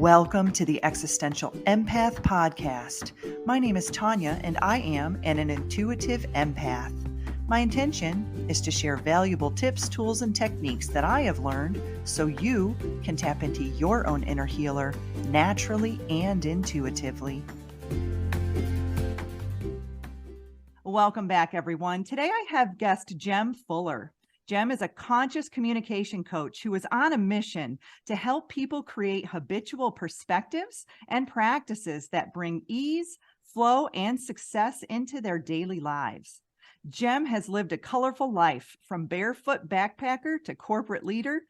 Welcome to the Existential Empath Podcast. My name is Tanya, and I am an intuitive empath. My intention is to share valuable tips, tools, and techniques that I have learned so you can tap into your own inner healer naturally and intuitively. Welcome back, everyone. Today I have guest Jem Fuller. Jem is a conscious communication coach who is on a mission to help people create habitual perspectives and practices that bring ease, flow, and success into their daily lives. Jem has lived a colorful life, from barefoot backpacker to corporate leader,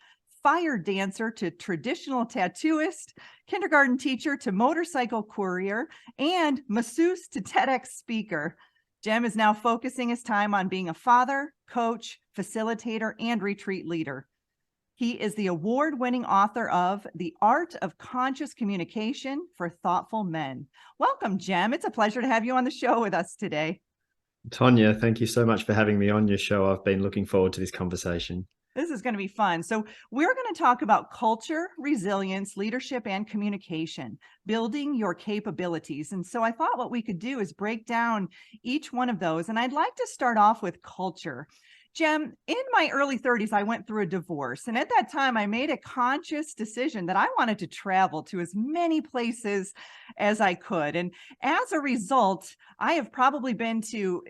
fire dancer to traditional tattooist, kindergarten teacher to motorcycle courier, and masseuse to TEDx speaker. Jem is now focusing his time on being a father, coach, facilitator, and retreat leader. He is the award-winning author of The Art of Conscious Communication for Thoughtful Men. Welcome, Jem. It's a pleasure to have you on the show with us today. Tanya, thank you so much for having me on your show. I've been looking forward to this conversation. This is going to be fun. So we're going to talk about culture, resilience, leadership, and communication, building your capabilities. And so I thought what we could do is break down each one of those. And I'd like to start off with culture. Jem, in my early 30s, I went through a divorce. And at that time, I made a conscious decision that I wanted to travel to as many places as I could. And as a result, I have probably been to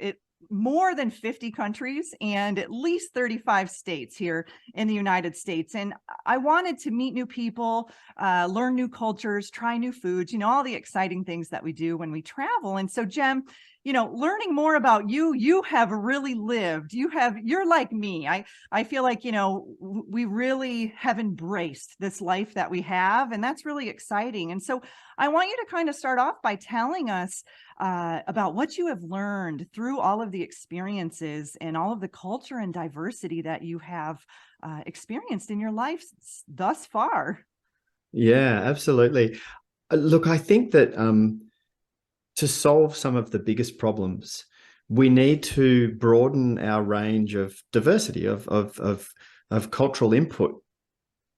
more than 50 countries and at least 35 states here in the United States. And I wanted to meet new people, learn new cultures, try new foods, all the exciting things that we do when we travel. And so, Jem, learning more about you, you have really lived, you're like me. I feel like, we really have embraced this life that we have, and that's really exciting. And so I want you to kind of start off by telling us about what you have learned through all of the experiences and all of the culture and diversity that you have experienced in your life thus far. Yeah, absolutely. Look, I think that to solve some of the biggest problems, we need to broaden our range of diversity of cultural input.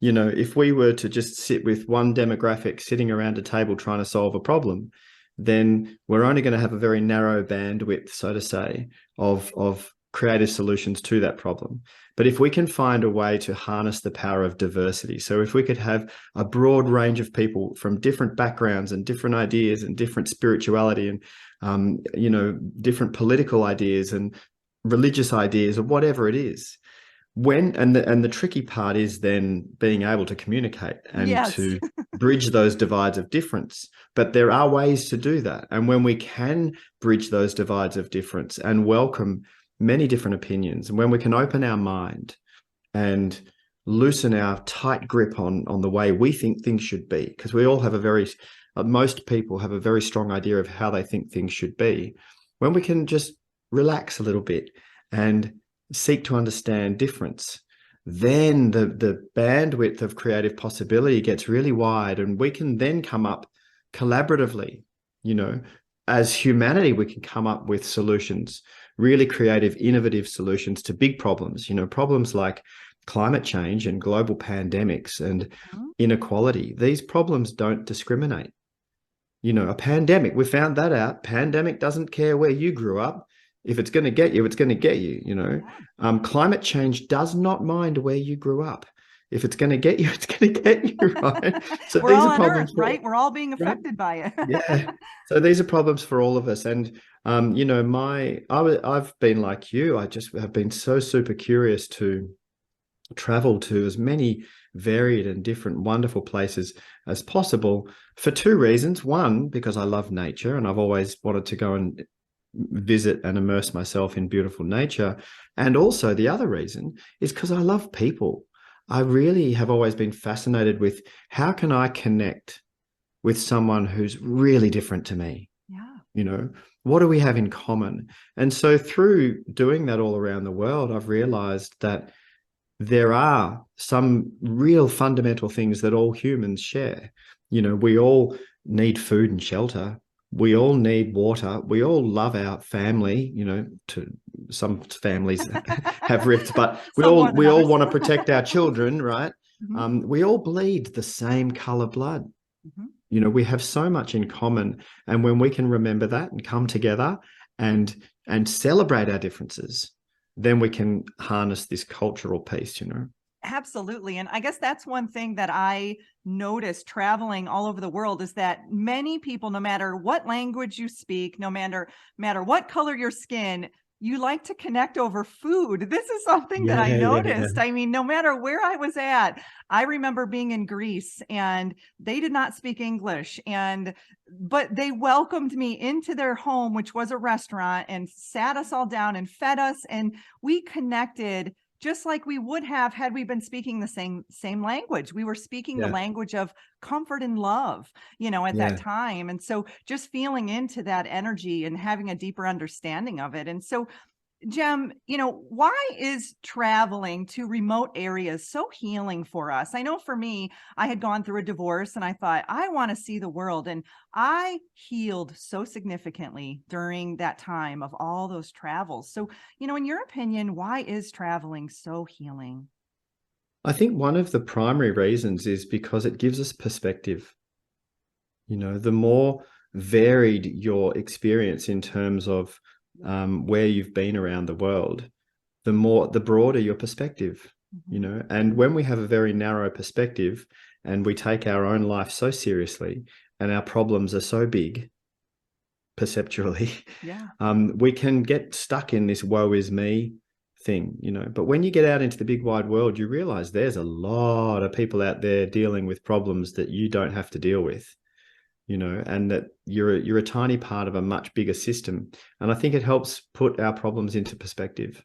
If we were to just sit with one demographic sitting around a table trying to solve a problem, then we're only going to have a very narrow bandwidth, so to say, of creative solutions to that problem. But if we can find a way to harness the power of diversity, so if we could have a broad range of people from different backgrounds and different ideas and different spirituality and, different political ideas and religious ideas or whatever it is, the tricky part is then being able to communicate and to bridge those divides of difference. But there are ways to do that. And when we can bridge those divides of difference and welcome many different opinions, and when we can open our mind and loosen our tight grip on the way we think things should be, because we all have most people have a very strong idea of how they think things should be. When we can just relax a little bit and seek to understand difference, then the bandwidth of creative possibility gets really wide, and we can then come up collaboratively. As humanity, we can come up with solutions, really creative, innovative solutions to big problems, problems like climate change and global pandemics and inequality. These problems don't discriminate. A pandemic, we found that out. Pandemic doesn't care where you grew up. If it's going to get you, it's going to get you, Climate change does not mind where you grew up. If it's going to get you, it's going to get you, right? So we're all on Earth, right? We're all being affected by it. Yeah. So these are problems for all of us. And, I've been like you. I just have been so super curious to travel to as many varied and different wonderful places as possible for two reasons. One, because I love nature and I've always wanted to go and visit and immerse myself in beautiful nature. And also the other reason is because I love people. I really have always been fascinated with how can I connect with someone who's really different to me? Yeah. What do we have in common? And so through doing that all around the world, I've realized that there are some real fundamental things that all humans share. We all need food and shelter. We all need water. We all love our family. Some families have rifts, but we all want to protect our children, right? Mm-hmm. We all bleed the same color blood. Mhm. You know, we have so much in common. And when we can remember that and come together and celebrate our differences, then we can harness this cultural piece, you know. Absolutely. And I guess that's one thing that I noticed traveling all over the world is that many people, no matter what language you speak, no matter what color your skin, you like to connect over food. This is something that I Yeah, yeah. noticed. I mean, no matter where I was at, I remember being in Greece and they did not speak English but they welcomed me into their home, which was a restaurant, and sat us all down and fed us, and we connected just like we would have had we been speaking the same language. We were speaking the Yeah, language of comfort and love, at that yeah. time. And so just feeling into that energy and having a deeper understanding of it. And so Jem, why is traveling to remote areas so healing for us? I know for me, I had gone through a divorce and I thought, I want to see the world. And I healed so significantly during that time of all those travels. So, in your opinion, why is traveling so healing? I think one of the primary reasons is because it gives us perspective. You know, the more varied your experience in terms of where you've been around the world, the broader your perspective, you Mhm. know. And when we have a very narrow perspective and we take our own life so seriously and our problems are so big perceptually, Yeah. we can get stuck in this woe is me thing, you know. But when you get out into the big wide world, you realize there's a lot of people out there dealing with problems that you don't have to deal with, you know, and that you're a tiny part of a much bigger system. And I think it helps put our problems into perspective.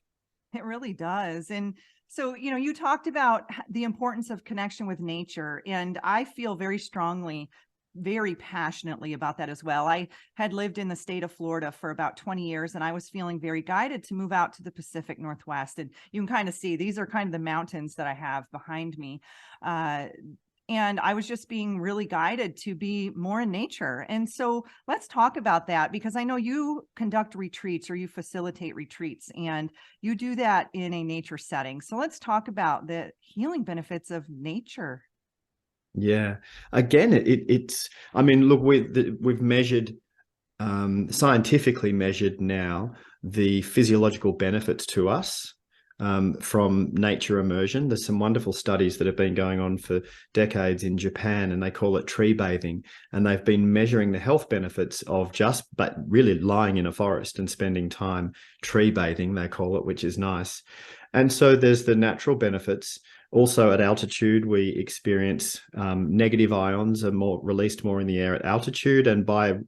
It really does. And so, you talked about the importance of connection with nature, and I feel very strongly, very passionately about that as well. I had lived in the state of Florida for about 20 years, and I was feeling very guided to move out to the Pacific Northwest. And you can kind of see these are kind of the mountains that I have behind me. Uh, and I was just being really guided to be more in nature. And so let's talk about that because I know you conduct retreats or you facilitate retreats and you do that in a nature setting. So let's talk about the healing benefits of nature. Yeah. Again, it's, I mean, look, we've measured, scientifically measured now the physiological benefits to us from nature immersion. There's some wonderful studies that have been going on for decades in Japan, and they call it tree bathing. And they've been measuring the health benefits of but really lying in a forest and spending time tree bathing, they call it, which is nice. And so there's the natural benefits. Also, at altitude, we experience negative ions are released more in the air at altitude and by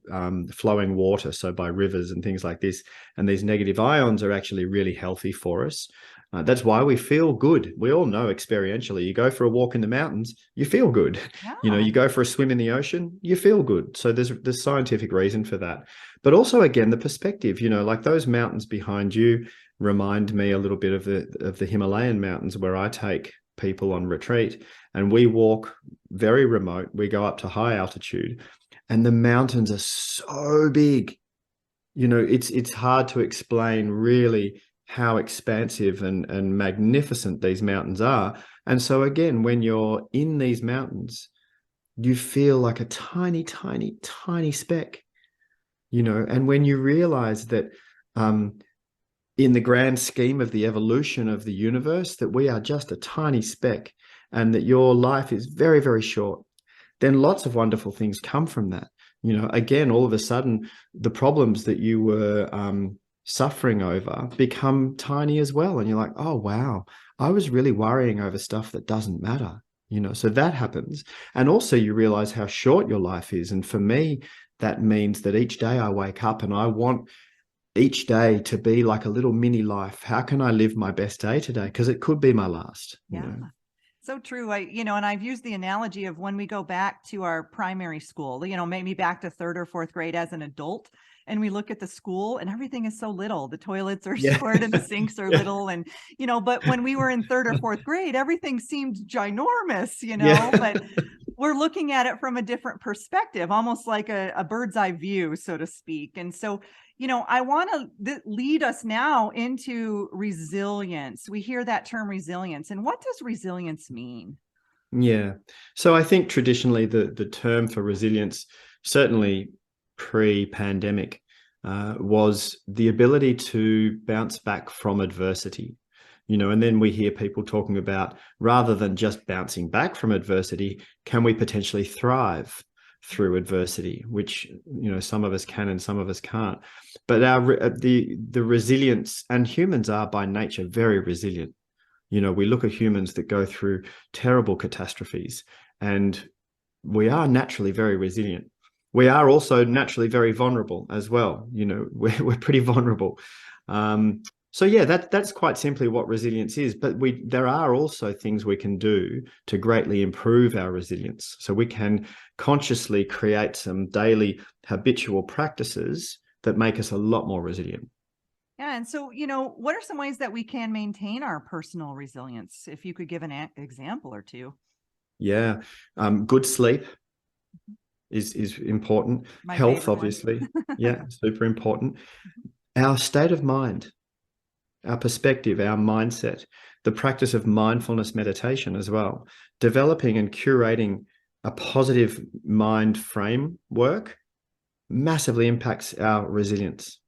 flowing water, so by rivers and things like this. And these negative ions are actually really healthy for us. That's why we feel good. We all know experientially, you go for a walk in the mountains, you feel good. You know, Yeah. you go for a swim in the ocean, you feel good. So there's scientific reason for that. But also, again, the perspective, you know, like those mountains behind you remind me a little bit of the Himalayan mountains where I take people on retreat, and we walk very remote. We go up to high altitude, and the mountains are so big. You know, it's hard to explain really how expansive and magnificent these mountains are. And so again, when you're in these mountains, you feel like a tiny, tiny, tiny speck, you know. And when you realize that in the grand scheme of the evolution of the universe, that we are just a tiny speck and that your life is very, very short, then lots of wonderful things come from that. You know, again, all of a sudden, the problems that you were suffering over become tiny as well. And you're like, oh, wow, I was really worrying over stuff that doesn't matter. You know, so that happens. And also you realize how short your life is. And for me, that means that each day I wake up and I want each day to be like a little mini life. How can I live my best day today? Because it could be my last, you Yeah. know. So true. And I've used the analogy of when we go back to our primary school, maybe back to third or fourth grade as an adult, and we look at the school and everything is so little. The toilets are Yeah. short and the sinks are Yeah. little. And, but when we were in third or fourth grade, everything seemed ginormous, but Yeah. we're looking at it from a different perspective, almost like a bird's eye view, so to speak. And so, I want to lead us now into resilience. We hear that term resilience. And what does resilience mean? Yeah. So I think traditionally the term for resilience, certainly pre-pandemic, was the ability to bounce back from adversity. And then we hear people talking about, rather than just bouncing back from adversity, can we potentially thrive through adversity, which some of us can and some of us can't. But the resilience, and humans are by nature very resilient. We look at humans that go through terrible catastrophes, and we are naturally very resilient. We are also naturally very vulnerable as well. We're pretty vulnerable. So yeah, that's quite simply what resilience is. But there are also things we can do to greatly improve our resilience. So we can consciously create some daily habitual practices that make us a lot more resilient. Yeah. And so, what are some ways that we can maintain our personal resilience? If you could give an example or two. Yeah. Good sleep is important. My Health, favorite one. obviously. Yeah, super important. Our state of mind, our perspective, our mindset, the practice of mindfulness meditation as well, developing and curating a positive mind framework massively impacts our resilience.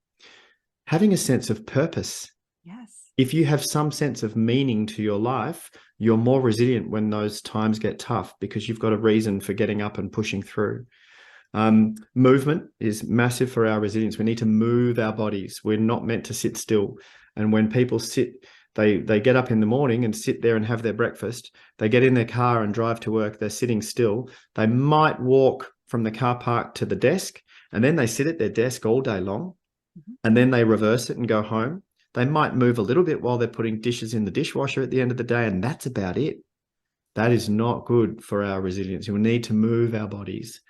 Having a sense of purpose. Yes. If you have some sense of meaning to your life, you're more resilient when those times get tough because you've got a reason for getting up and pushing through. Movement is massive for our resilience. We need to move our bodies. We're not meant to sit still. And when people sit, they get up in the morning and sit there and have their breakfast. They get in their car and drive to work. They're sitting still. They might walk from the car park to the desk, and then they sit at their desk all day long, and then they reverse it and go home. They might move a little bit while they're putting dishes in the dishwasher at the end of the day, and that's about it. That is not good for our resilience. You'll need to move our bodies.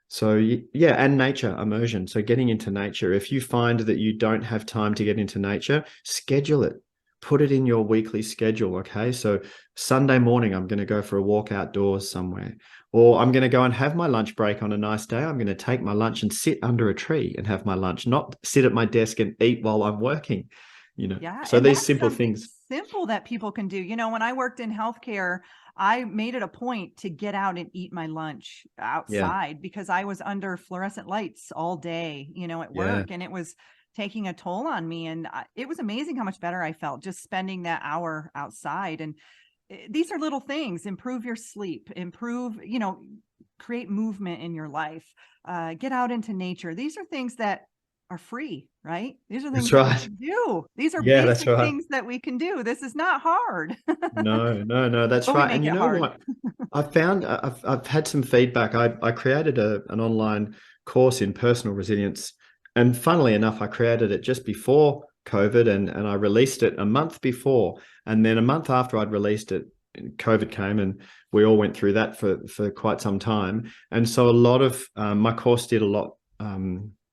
So yeah, and nature immersion. So getting into nature. If you find that you don't have time to get into nature, schedule it. Put it in your weekly schedule. Okay. So Sunday morning, I'm going to go for a walk outdoors somewhere, or I'm going to go and have my lunch break on a nice day. I'm going to take my lunch and sit under a tree and have my lunch, not sit at my desk and eat while I'm working. Yeah. So And these that's simple something things. simple that people can do. When I worked in healthcare, I made it a point to get out and eat my lunch Yeah. outside because I was under fluorescent lights all day, at Yeah. work, and it was taking a toll on me. And it was amazing how much better I felt just spending that hour outside. And these are little things: improve your sleep, create movement in your life, get out into nature. These are things that are free, right? These are things That's that we right. can do. These are Yeah, that's basic right. things that we can do. This is not hard, No, no, no, that's but we right. make And you it know hard. what? I've had some feedback. I created an online course in personal resilience, and funnily enough, I created it just before COVID, and I released it a month before, and then a month after I'd released it, COVID came, and we all went through that for quite some time. And so a lot of my course did a lot.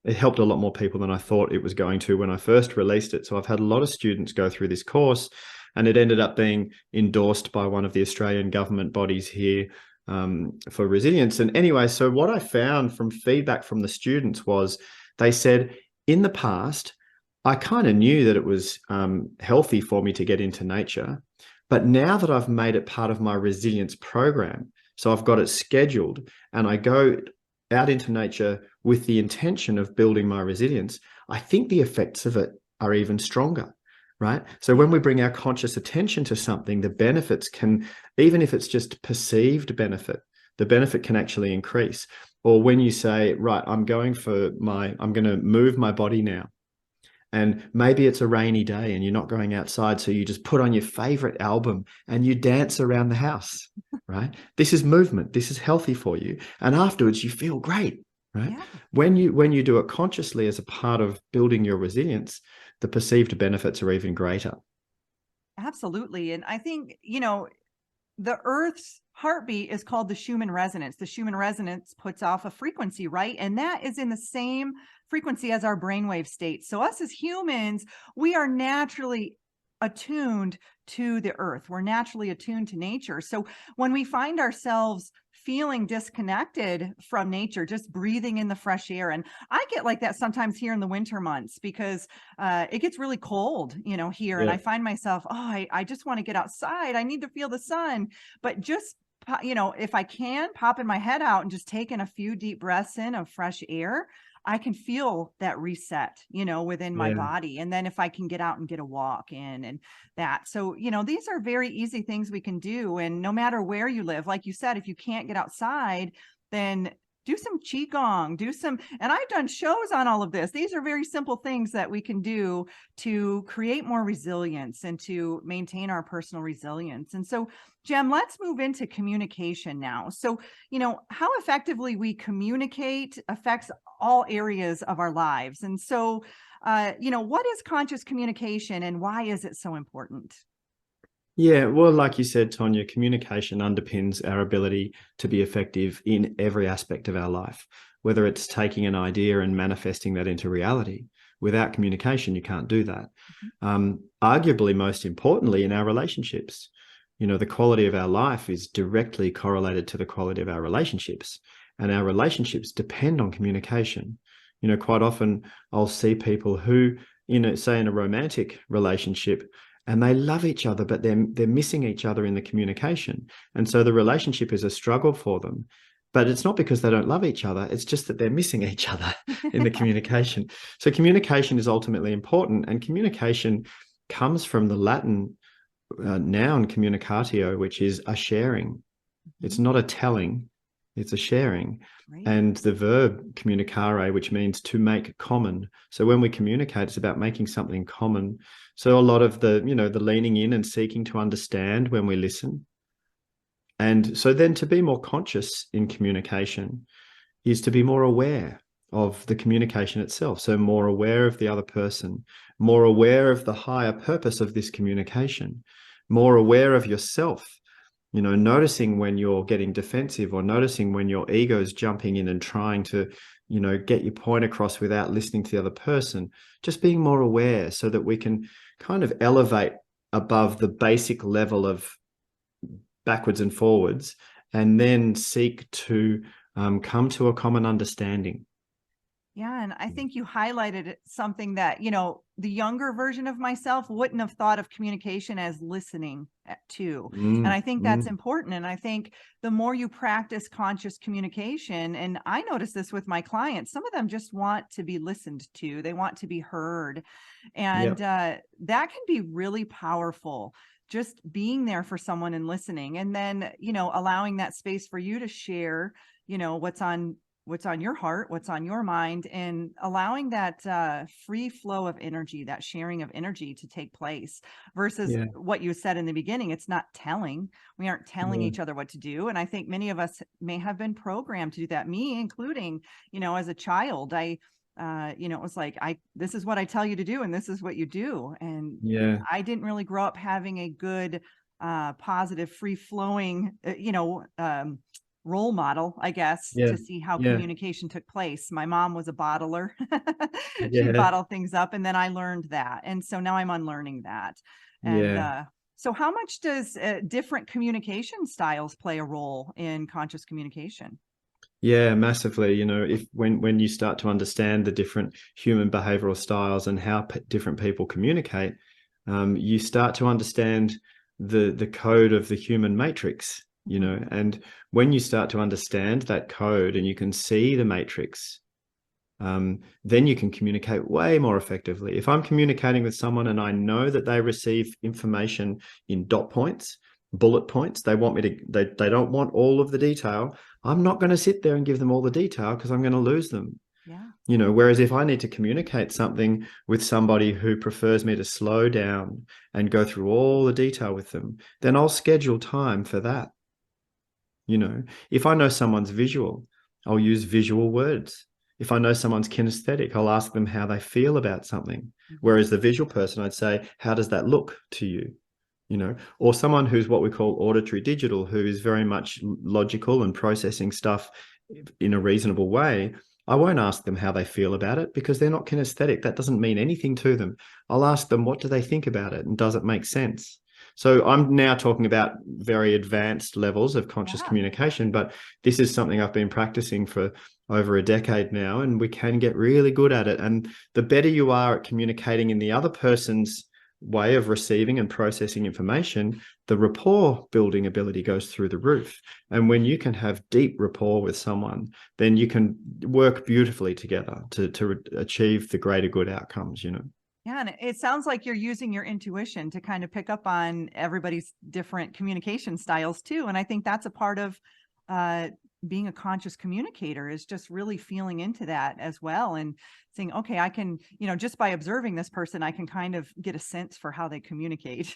It helped a lot more people than I thought it was going to when I first released it. So I've had a lot of students go through this course, and it ended up being endorsed by one of the Australian government bodies here for resilience. And anyway, so what I found from feedback from the students was they said, in the past, I kind of knew that it was healthy for me to get into nature. But now that I've made it part of my resilience program, so I've got it scheduled and I go out into nature with the intention of building my resilience, I think the effects of it are even stronger. Right. So when we bring our conscious attention to something, the benefits can, even if it's just perceived benefit, the benefit can actually increase. Or when you say, right, I'm going to move my body now. And maybe it's a rainy day and you're not going outside. So you just put on your favorite album and you dance around the house, right? This is movement. This is healthy for you. And afterwards you feel great, right? Yeah, When you do it consciously as a part of building your resilience, the perceived benefits are even greater. absolutely. And I think, the Earth's heartbeat is called the Schumann resonance. The Schumann resonance puts off a frequency, right? And that is in the same frequency as our brainwave state. So us as humans, we are naturally attuned to the earth. We're naturally attuned to nature. So when we find ourselves feeling disconnected from nature, just breathing in the fresh air. And I get like that sometimes here in the winter months because it gets really cold, here. And Yeah. I find myself, I just want to get outside. I need to feel the sun. But just, if I can, popping my head out and just taking a few deep breaths in of fresh air, I can feel that reset, within my Yeah. body. And then if I can get out and get a walk in and that. So, these are very easy things we can do. And no matter where you live, like you said, if you can't get outside, then do some qigong, and I've done shows on all of this. These are very simple things that we can do to create more resilience and to maintain our personal resilience. And so, Jem, let's move into communication now. So, how effectively we communicate affects all areas of our lives. And so, what is conscious communication and why is it so important? Yeah, well, like you said, Tonya, communication underpins our ability to be effective in every aspect of our life, whether it's taking an idea and manifesting that into reality. Without communication, you can't do that. Arguably, most importantly, in our relationships, the quality of our life is directly correlated to the quality of our relationships, and our relationships depend on communication. Quite often I'll see people who, say in a romantic relationship, and they love each other, but they're missing each other in the communication. And so the relationship is a struggle for them. But it's not because they don't love each other. It's just that they're missing each other in the communication. So communication is ultimately important. And communication comes from the Latin noun communicatio, which is a sharing. It's not a telling, it's a sharing. Right. And the verb communicare, which means to make common. So when we communicate, it's about making something common. So a lot of the leaning in and seeking to understand when we listen. And so then to be more conscious in communication is to be more aware of the communication itself. So more aware of the other person, more aware of the higher purpose of this communication, more aware of yourself. Noticing when you're getting defensive or noticing when your ego's jumping in and trying to, get your point across without listening to the other person, just being more aware so that we can kind of elevate above the basic level of backwards and forwards and then seek to come to a common understanding. Yeah. And I think you highlighted something that, the younger version of myself wouldn't have thought of communication as listening to. And I think that's important. And I think the more you practice conscious communication, and I notice this with my clients, some of them just want to be listened to. They want to be heard. And that can be really powerful. Just being there for someone and listening, and then, allowing that space for you to share, what's on your heart, what's on your mind, and allowing that free flow of energy, that sharing of energy to take place versus what you said in the beginning. It's not telling. We aren't telling each other what to do. And I think many of us may have been programmed to do that, me including, as a child. It was like, this is what I tell you to do, and this is what you do. And I didn't really grow up having a good, positive, free flowing, role model, I guess, to see how communication took place. My mom was a bottler. She bottled things up, and then I learned that. And so now I'm unlearning that. And so how much does different communication styles play a role in conscious communication? Yeah, massively. If when you start to understand the different human behavioral styles and how different people communicate, you start to understand the code of the human matrix. And when you start to understand that code and you can see the matrix, then you can communicate way more effectively. If I'm communicating with someone and I know that they receive information in dot points, bullet points, they don't want all of the detail, I'm not going to sit there and give them all the detail because I'm going to lose them. Whereas if I need to communicate something with somebody who prefers me to slow down and go through all the detail with them, then I'll schedule time for that. If I know someone's visual, I'll use visual words. If I know someone's kinesthetic, I'll ask them how they feel about something. Whereas the visual person, I'd say, how does that look to you? Or someone who's what we call auditory digital, who is very much logical and processing stuff in a reasonable way. I won't ask them how they feel about it because they're not kinesthetic. That doesn't mean anything to them. I'll ask them, what do they think about it? And does it make sense? So I'm now talking about very advanced levels of conscious Yeah. communication, but this is something I've been practicing for over a decade now, and we can get really good at it. And the better you are at communicating in the other person's way of receiving and processing information, the rapport building ability goes through the roof. And when you can have deep rapport with someone, then you can work beautifully together to achieve the greater good outcomes, you know. Yeah, and it sounds like you're using your intuition to kind of pick up on everybody's different communication styles too. And I think that's a part of uh, being a conscious communicator, is just really feeling into that as well and saying, okay, I can, just by observing this person, I can kind of get a sense for how they communicate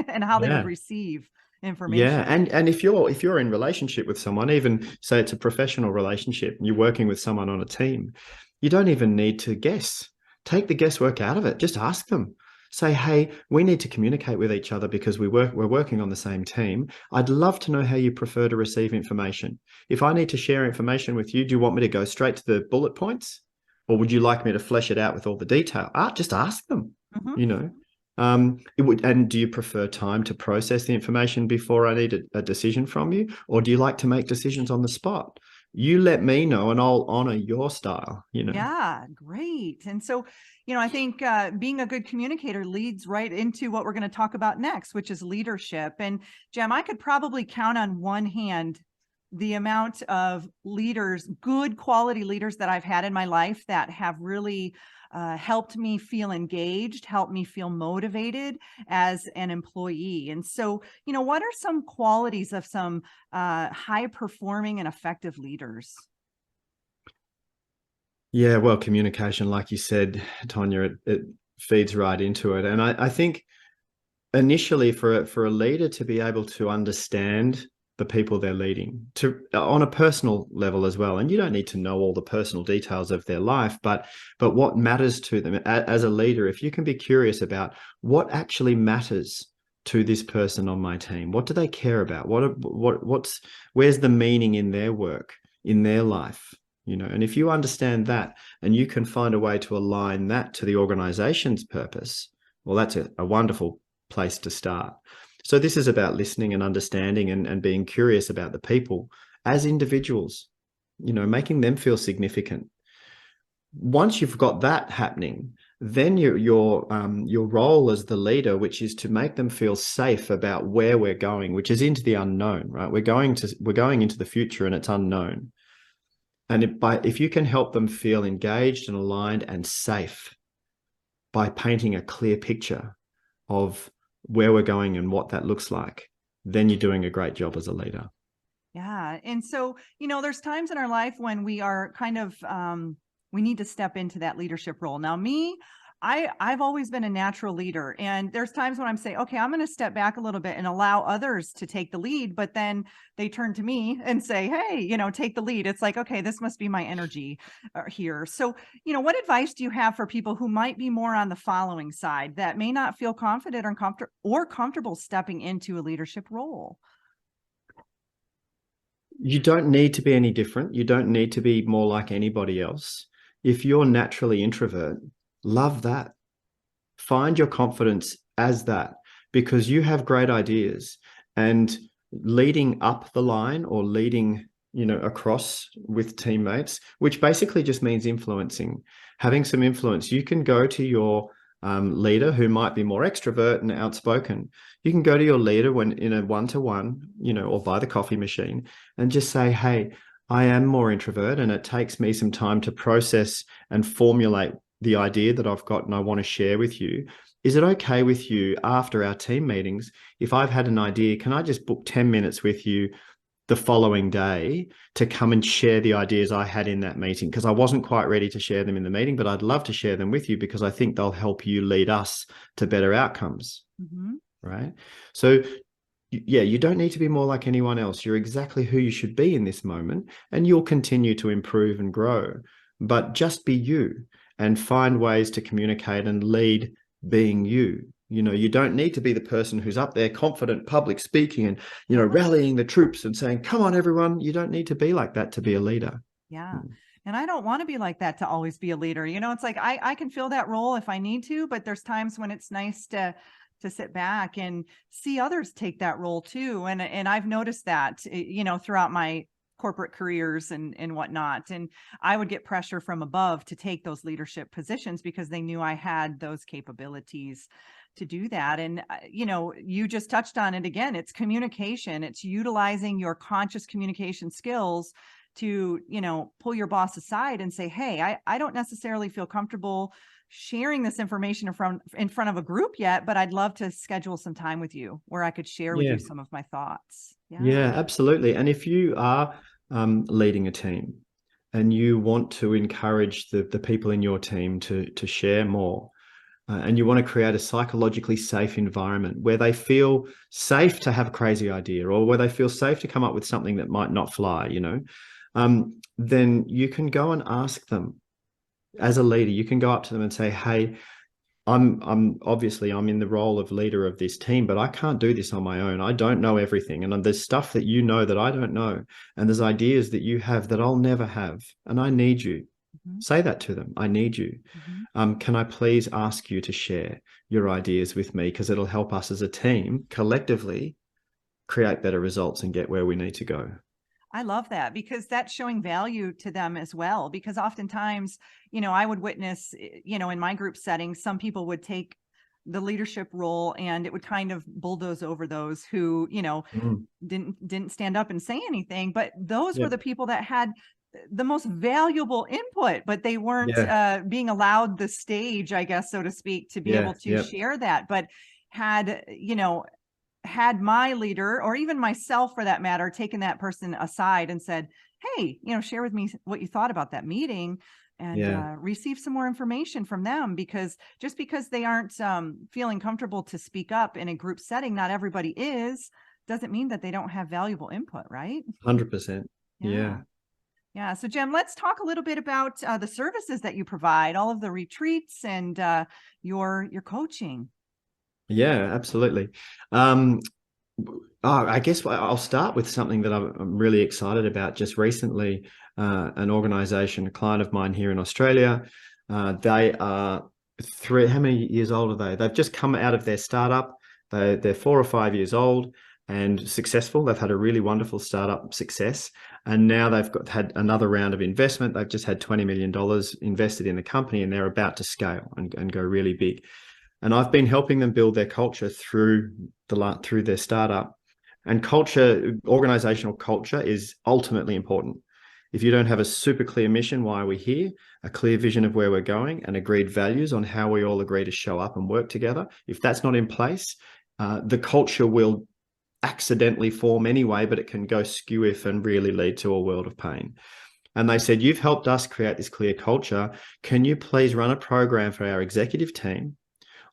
and how they would Yeah. receive Yeah, information. and if you're in relationship with someone, even say it's a professional relationship, and you're working with someone on a team, you don't even need to guess. Take the guesswork out of it. Just ask them. Say, hey, we need to communicate with each other because we're working on the same team. I'd love to know how you prefer to receive information. If I need to share information with you, do you want me to go straight to the bullet points, or would you like me to flesh it out with all the detail? Just ask them. Mhm. You know. And do you prefer time to process the information before I need a decision from you? Or do you like to make decisions on the spot? You let me know and I'll honor your style, you know. Yeah, great. And so, I think being a good communicator leads right into what we're going to talk about next, which is leadership. And Jem, I could probably count on one hand the amount of leaders, good quality leaders that I've had in my life that have really helped me feel engaged, helped me feel motivated as an employee. And so, what are some qualities of some high performing and effective leaders? Yeah, well, communication, like you said, Tonya, it feeds right into it. And I think initially for a leader to be able to understand the people they're leading to on a personal level as well, and you don't need to know all the personal details of their life, but what matters to them as a leader, if you can be curious about what actually matters to this person on my team, what do they care about, what's where's the meaning in their work, in their life, you know. And if you understand that and you can find a way to align that to the organization's purpose, well, that's a wonderful place to start. So this is about listening and understanding and being curious about the people as individuals, you know, making them feel significant. Once you've got that happening, then your role as the leader, which is to make them feel safe about where we're going, which is into the unknown, right? We're going into the future and it's unknown. And if you can help them feel engaged and aligned and safe by painting a clear picture of where we're going and what that looks like, then you're doing a great job as a leader. Yeah. And so, there's times in our life when we are kind of, we need to step into that leadership role. Now, I've always been a natural leader. And there's times when I'm saying, okay, I'm going to step back a little bit and allow others to take the lead. But then they turn to me and say, hey, take the lead. It's like, okay, this must be my energy here. So, what advice do you have for people who might be more on the following side that may not feel confident or comfortable stepping into a leadership role? You don't need to be any different. You don't need to be more like anybody else. If you're naturally introvert, love that. Find your confidence as that, because you have great ideas, and leading up the line or leading, you know, across with teammates, which basically just means influencing, having some influence. You can go to your leader who might be more extrovert and outspoken. You can go to your leader when in a one-to-one, you know, or by the coffee machine, and just say, hey, I am more introvert and it takes me some time to process and formulate the idea that I've got and I want to share with you. Is it okay with you after our team meetings, if I've had an idea, can I just book 10 minutes with you the following day to come and share the ideas I had in that meeting? Because I wasn't quite ready to share them in the meeting, but I'd love to share them with you because I think they'll help you lead us to better outcomes. Mhm. Right. So, yeah, you don't need to be more like anyone else. You're exactly who you should be in this moment, and you'll continue to improve and grow. But just be you and find ways to communicate and lead being you. You know, you don't need to be the person who's up there confident, public speaking and, you know, rallying the troops and saying, come on, everyone. You don't need to be like that to be a leader. Yeah. And I don't want to be like that to always be a leader. It's like I can fill that role if I need to, but there's times when it's nice to sit back and see others take that role too. And I've noticed that, throughout my corporate careers and whatnot. And I would get pressure from above to take those leadership positions because they knew I had those capabilities to do that. And, you just touched on it again. It's communication. It's utilizing your conscious communication skills to, pull your boss aside and say, hey, I don't necessarily feel comfortable sharing this information in front of a group yet, but I'd love to schedule some time with you where I could share with Yeah. you some of my thoughts. Yeah, absolutely. And if you are leading a team and you want to encourage the people in your team to share more, and you want to create a psychologically safe environment where they feel safe to have a crazy idea, or where they feel safe to come up with something that might not fly, then you can go and ask them as a leader. You can go up to them and say, hey, I'm obviously I'm in the role of leader of this team, but I can't do this on my own. I don't know everything. And there's stuff that you know that I don't know. And there's ideas that you have that I'll never have. And I need you. Mm-hmm. Say that to them. I need you. Mm-hmm. Can I please ask you to share your ideas with me? Because it'll help us as a team collectively create better results and get where we need to go. I love that, because that's showing value to them as well. Because oftentimes, I would witness, in my group setting, some people would take the leadership role and it would kind of bulldoze over those who, didn't stand up and say anything. But those were the people that had the most valuable input, but they weren't being allowed the stage, I guess, so to speak, to be able to share that. But had my leader, or even myself for that matter, taken that person aside and said, hey, share with me what you thought about that meeting, and receive some more information from them, because just because they aren't feeling comfortable to speak up in a group setting, not everybody is, doesn't mean that they don't have valuable input, right? 100%. Yeah. Yeah. So Jem, let's talk a little bit about the services that you provide, all of the retreats and your coaching. Yeah, absolutely. I guess I'll start with something that I'm really excited about. Just recently, an organization, a client of mine here in Australia, they are how many years old are they? They've just come out of their startup. They're 4 or 5 years old and successful. They've had a really wonderful startup success. And now they've had another round of investment. They've just had $20 million invested in the company, and they're about to scale and go really big. And I've been helping them build their culture through their startup. And culture, organizational culture, is ultimately important. If you don't have a super clear mission, why are we here, a clear vision of where we're going, and agreed values on how we all agree to show up and work together, if that's not in place, the culture will accidentally form anyway, but it can go skew-if and really lead to a world of pain. And they said, you've helped us create this clear culture. Can you please run a program for our executive team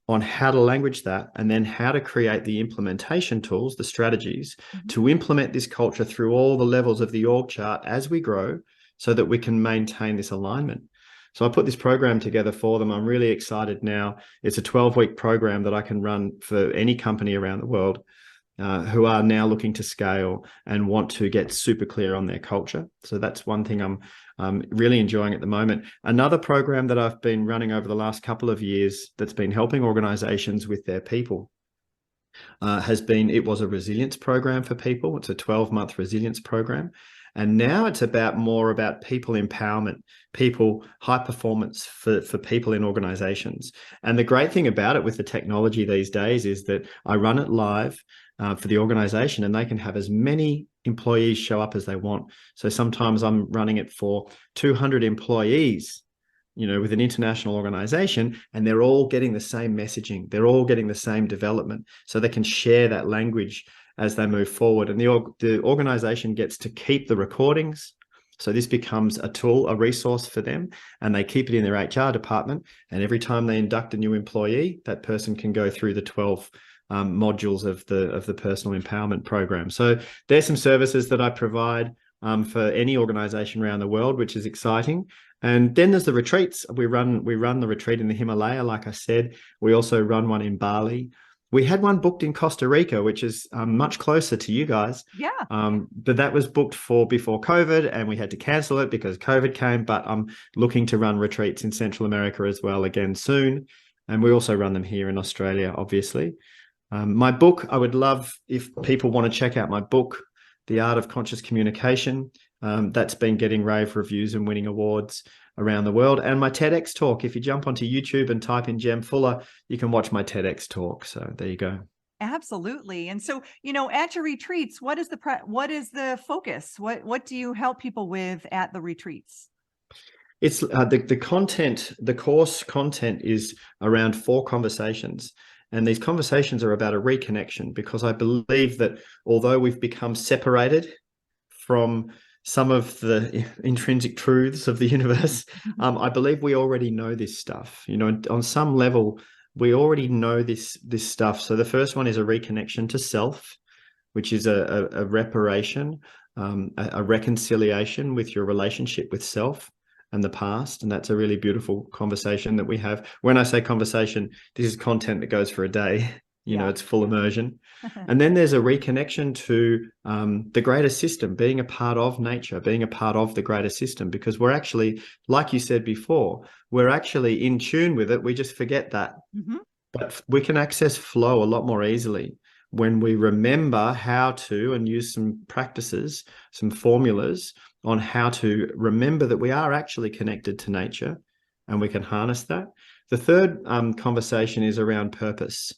on how to language that, and then how to create the implementation tools, the strategies to implement this culture through all the levels of the org chart as we grow, so that we can maintain this alignment. So I put this program together for them. I'm really excited now. It's a 12-week program that I can run for any company around the world who are now looking to scale and want to get super clear on their culture. So that's one thing I'm really enjoying at the moment. Another program that I've been running over the last couple of years that's been helping organizations with their people it was a resilience program for people. It's a 12-month resilience program. And now it's more about people empowerment, high performance for people in organizations. And the great thing about it with the technology these days is that I run it live for the organization, and they can have as many employees show up as they want. So sometimes I'm running it for 200 employees, with an international organization, and they're all getting the same messaging. They're all getting the same development, so they can share that language as they move forward. And the organization gets to keep the recordings. So this becomes a tool, a resource for them, and they keep it in their HR department. And every time they induct a new employee, that person can go through the 12 modules of the personal empowerment program. So there's some services that I provide for any organization around the world, which is exciting. And then there's the retreats. We run the retreat in the Himalaya, like I said. We also run one in Bali. We had one booked in Costa Rica, which is much closer to you guys. Yeah. But that was booked for before COVID, and we had to cancel it because COVID came. But I'm looking to run retreats in Central America as well again soon. And we also run them here in Australia, obviously. My book, I would love if people want to check out my book, The Art of Conscious Communication. That's been getting rave reviews and winning awards around the world. And my TEDx talk, if you jump onto YouTube and type in Jem Fuller, you can watch my TEDx talk. So there you go. Absolutely. And so, at your retreats, what is the focus? What do you help people with at the retreats? It's the content, the course content is around 4 conversations. And these conversations are about a reconnection, because I believe that although we've become separated from some of the intrinsic truths of the universe, I believe we already know this stuff. On some level, we already know this stuff. So the first one is a reconnection to self, which is a reparation, a reconciliation with your relationship with self and the past. And that's a really beautiful conversation that we have. When I say conversation, this is content that goes for a day. It's full immersion. And then there's a reconnection to the greater system, being a part of nature, being a part of the greater system, because we're actually, like you said before, we're actually in tune with it. We just forget that. Mm-hmm. But we can access flow a lot more easily when we remember how to, and use some practices, some formulas on how to remember that we are actually connected to nature, and we can harness that. The third conversation is around purpose,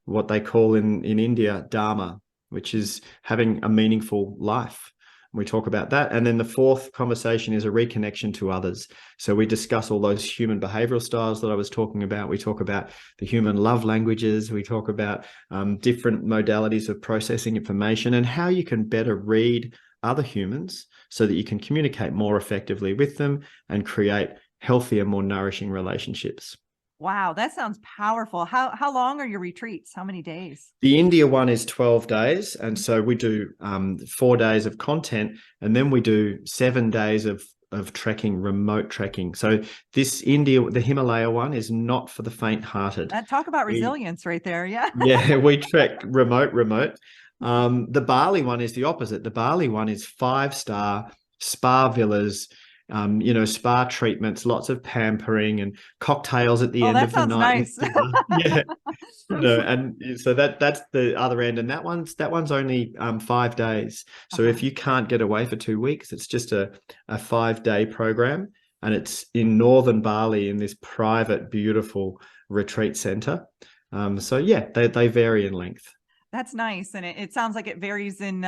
what they call in India, Dharma, which is having a meaningful life. We talk about that. And then the fourth conversation is a reconnection to others. So we discuss all those human behavioral styles that I was talking about. We talk about the human love languages. We talk about different modalities of processing information and how you can better read other humans so that you can communicate more effectively with them and create healthier, more nourishing relationships. Wow, that sounds powerful. How long are your retreats? How many days? The India one is 12 days. And so we do 4 days of content, and then we do 7 days of trekking, remote trekking. So this India, the Himalaya one, is not for the faint-hearted. Talk about resilience right there. Yeah. Yeah, we trek remote. The Bali one is the opposite. The Bali one is 5-star spa villas, spa treatments, lots of pampering and cocktails at the end of the night. Nice. Yeah. And so that's the other end. And that one's only 5 days. So if you can't get away for 2 weeks, it's just a 5-day program. And it's in northern Bali in this private, beautiful retreat center. So yeah, they vary in length. That's nice. And it sounds like it varies in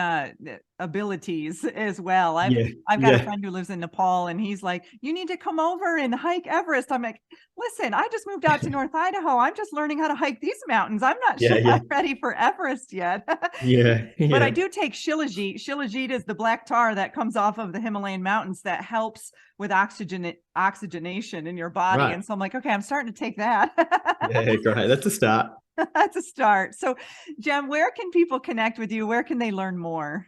abilities as well. I've got a friend who lives in Nepal, and he's like, you need to come over and hike Everest. I'm like, listen, I just moved out to North Idaho. I'm just learning how to hike these mountains. I'm not sure I'm ready for Everest yet. But I do take Shilajit. Shilajit is the black tar that comes off of the Himalayan mountains that helps with oxygenation in your body. Right. And so I'm like, okay, I'm starting to take that. Yeah, great. That's a start. That's a start. So, Jem, where can people connect with you? Where can they learn more?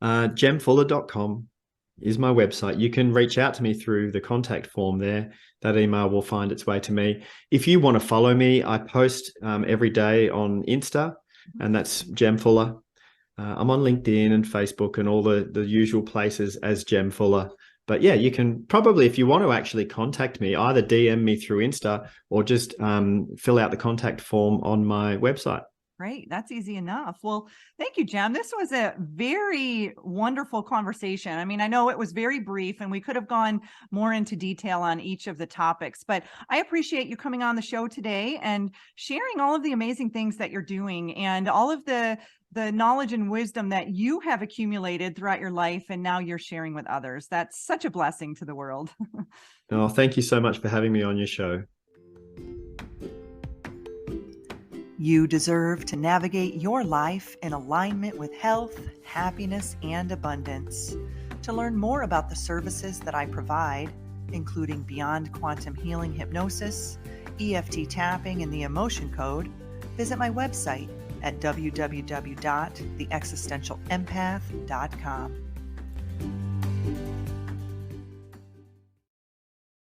Jemfuller.com is my website. You can reach out to me through the contact form there. That email will find its way to me. If you want to follow me, I post every day on Insta, and that's Jem Fuller. I'm on LinkedIn and Facebook and all the usual places as Jem Fuller. But yeah, you can probably, if you want to actually contact me, either DM me through Insta or just fill out the contact form on my website. Great. That's easy enough. Well, thank you, Jem. This was a very wonderful conversation. I mean, I know it was very brief and we could have gone more into detail on each of the topics, but I appreciate you coming on the show today and sharing all of the amazing things that you're doing and all of the knowledge and wisdom that you have accumulated throughout your life, and now you're sharing with others. That's such a blessing to the world. Oh, thank you so much for having me on your show. You deserve to navigate your life in alignment with health, happiness, and abundance. To learn more about the services that I provide, including Beyond Quantum Healing Hypnosis, EFT tapping, and the Emotion Code, visit my website at www.theexistentialempath.com.